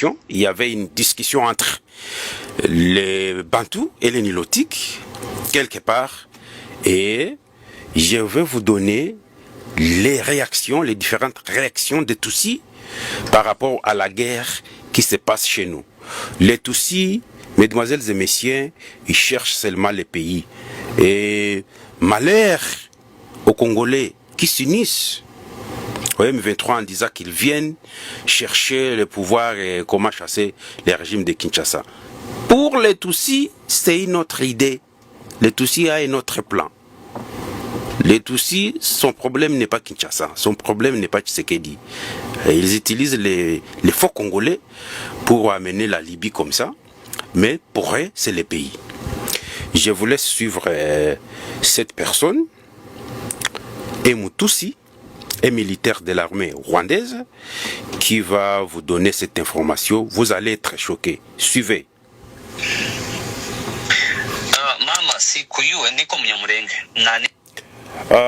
conversation, il y avait une discussion entre les Bantous et les Nilotiques, quelque part, et je vais vous donner les réactions, les différentes réactions des Tutsis par rapport à la guerre qui se passe chez nous. Les Tutsis, mesdemoiselles et messieurs, ils cherchent seulement les pays. Et malheur aux Congolais qui s'unissent au M23 en disant qu'ils viennent chercher le pouvoir et comment chasser les régimes de Kinshasa. Pour les Tutsis, c'est une autre idée. Les Tutsis a un autre plan. Les Tutsis, son problème n'est pas Kinshasa, son problème n'est pas Tshisekedi. Ils utilisent les faux Congolais pour amener la Libye comme ça, mais pour eux, c'est les pays. Je vous laisse suivre cette personne, un Tutsi, un militaire de l'armée rwandaise, qui va vous donner cette information. Vous allez être choqués. Suivez.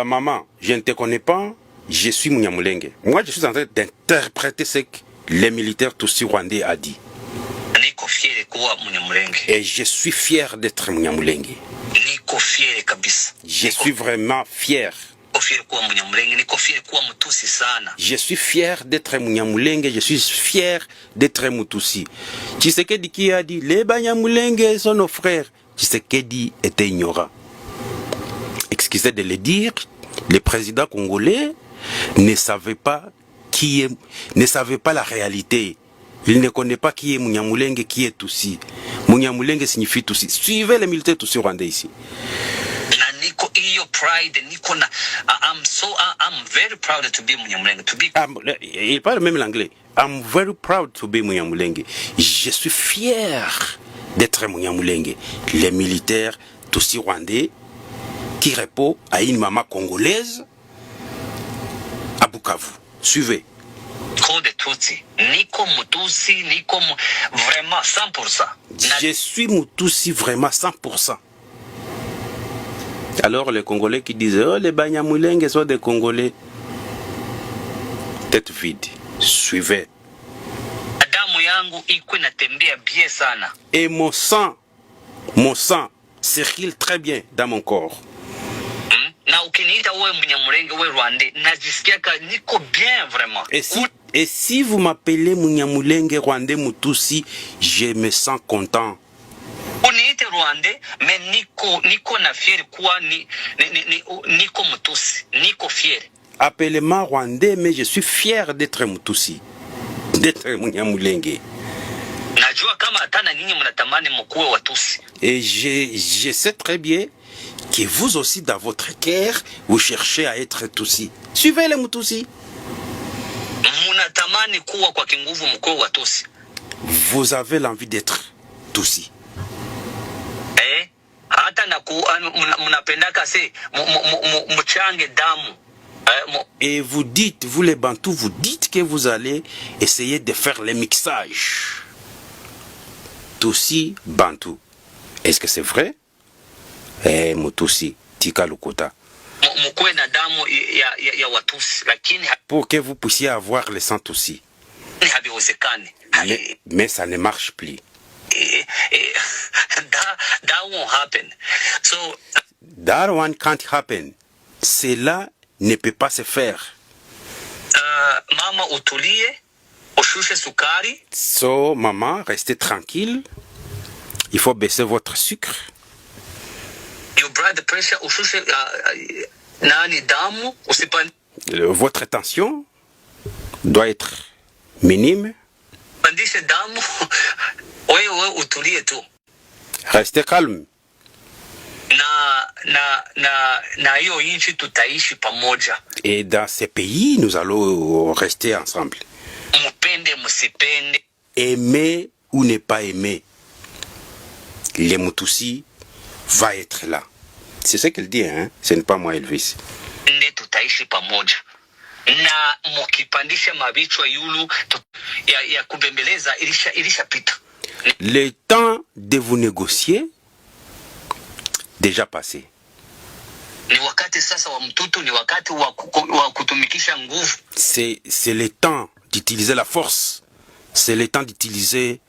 Maman, je ne te connais pas, je suis Munyamulenge. Moi, je suis en train d'interpréter ce que les militaires Tutsis rwandais a dit. Et je suis fier d'être Munyamulenge. Je suis vraiment fier. Je suis fier d'être Munyamulenge, je suis fier d'être Mutusi. Tshisekedi qui a dit, les Banyamulenge sont nos frères. Tshisekedi était ignorant. Excusez de le dire, le président congolais ne savait pas la réalité. Il ne connaît pas qui est Munyamulenge, qui est Tutsi. Munyamulenge signifie Tutsi. Suivez les militaires Tutsi rwandais ici. I'm very proud to be Munyamulenge. Il parle même l'anglais. I'm very proud to be Munyamulenge. Je suis fier d'être Munyamulenge. Les militaires Tutsi rwandais qui répond à une maman congolaise à Bukavu. Suivez. Vraiment 100%. Je suis Mutusi vraiment 100%. Alors les Congolais qui disent oh les Banyamulenge sont des Congolais. Tête vide. Suivez. Et mon sang circule très bien dans mon corps. Et si vous m'appelez Munyamulenge Rwandais Mutusi, je me sens content. Appelez-moi Rwandais, mais je suis fier d'être Mutusi, d'être Munyamulenge. Et je sais très bien que vous aussi, dans votre cœur, vous cherchez à être Tutsi. Suivez les Mutusi. Vous avez l'envie d'être Tutsi. Et vous dites, vous les Bantous, vous dites que vous allez essayer de faire le mixage. Tutsi, Bantou. Est-ce que c'est vrai? Mutusi, Tika Lukota. Pour que vous puissiez avoir le sang Tutsi. Mais ça ne marche plus. That won't happen. So, that one can't happen. Cela ne peut pas se faire. Mama utulie, ushushe sukari. So, maman, restez tranquille. Il faut baisser votre sucre. Your blood pressure, ushushe nani damu, usipan. Votre tension doit être minime. Pandishe damu, wewe utulie tu. Restez calme. Et dans ces pays, nous allons rester ensemble. Aimer ou ne pas aimer, les Mutusi va être là. C'est ce qu'elle dit, hein? Ce n'est pas moi, Elvis. Le temps de vous négocier déjà passé. C'est le temps d'utiliser la force c'est le temps d'utiliser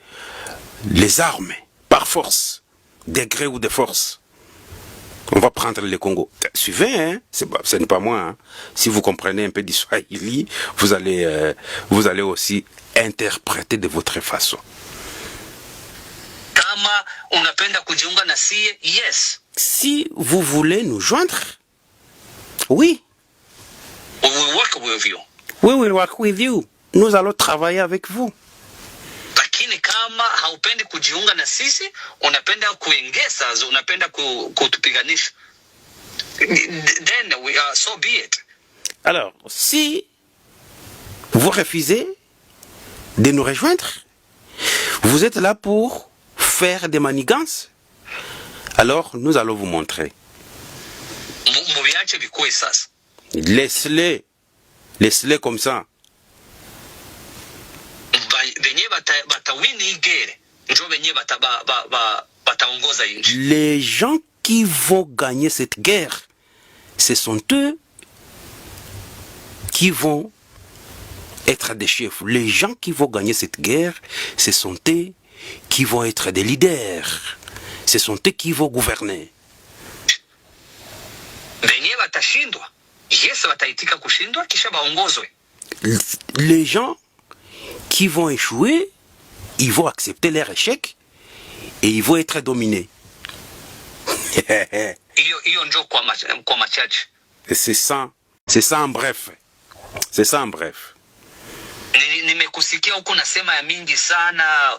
les armes, par force, de gré ou de force. On va prendre le Congo. Suivez, hein? Ce n'est pas moi. Hein? Si vous comprenez un peu du Swahili, vous allez aussi interpréter de votre façon. Kama unapenda kujiunga na sie, yes. Si vous voulez nous joindre, oui. We will work with you. We will work with you. Nous allons travailler avec vous. Lakini kama haupendi kujiunga na sisi, unapenda kuengeza, unapenda kutupiganisha, then we are, so be it. Alors, si vous refusez de nous rejoindre, vous êtes là pour faire des manigances, alors nous allons vous montrer. Mubiache bikuwe sasa. Laisse-les comme ça. Les gens qui vont gagner cette guerre, ce sont eux qui vont être des chefs. Les gens qui vont gagner cette guerre, ce sont eux qui vont être des leaders. Ce sont eux qui vont gouverner. Les gens qui vont échouer, ils vont accepter leur échec et ils vont être dominés. C'est ça en bref. C'est ça en bref. Nimekusikia huko nasema ya mingi sana.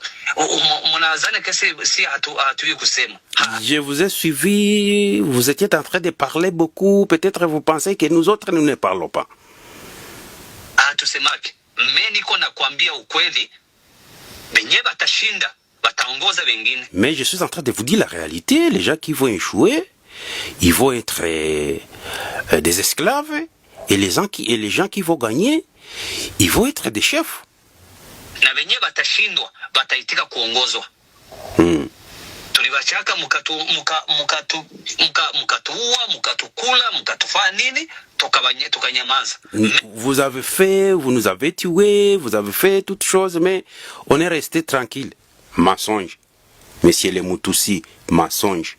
Mnadhani kesi si hatuwi kusema. Je vous ai suivi, vous étiez en train de parler beaucoup, peut-être vous pensez que nous autres nous ne parlons pas. Tusemake. Mimi niko nakwambia ukweli. Benye batashinda, bataongoza wengine. Mais je suis en train de vous dire la réalité, les gens qui vont échouer, ils vont être des esclaves et les gens qui vont gagner, ils vont être des chefs. Na benye batashindwa bataitika kuongozwa. Tulibachaka mukatuua, mukatukula, mukatufanya nini, tukanyamaza. Vous avez fait, vous nous avez tués, vous avez fait toutes choses, mais on est resté tranquille. Mensonge. Monsieur les Mutusi, mensonge.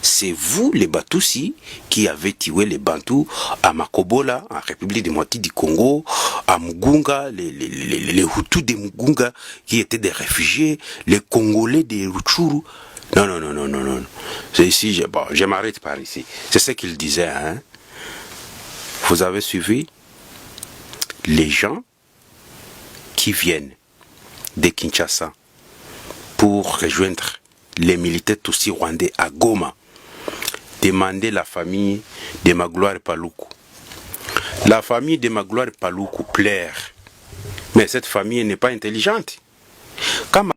C'est vous, les Batusi, qui avez tué les Bantous à Makobola, en République démocratique du Congo, à Mugunga, les Hutus de Mugunga, qui étaient des réfugiés, les Congolais des Rutshuru. Non. C'est ici, je m'arrête par ici. C'est ce qu'il disait, hein. Vous avez suivi les gens qui viennent de Kinshasa pour rejoindre les militaires Tutsi rwandais à Goma. Demandez la famille de Magloire Paluku. La famille de Magloire Paluku plaire. Mais cette famille n'est pas intelligente. Quand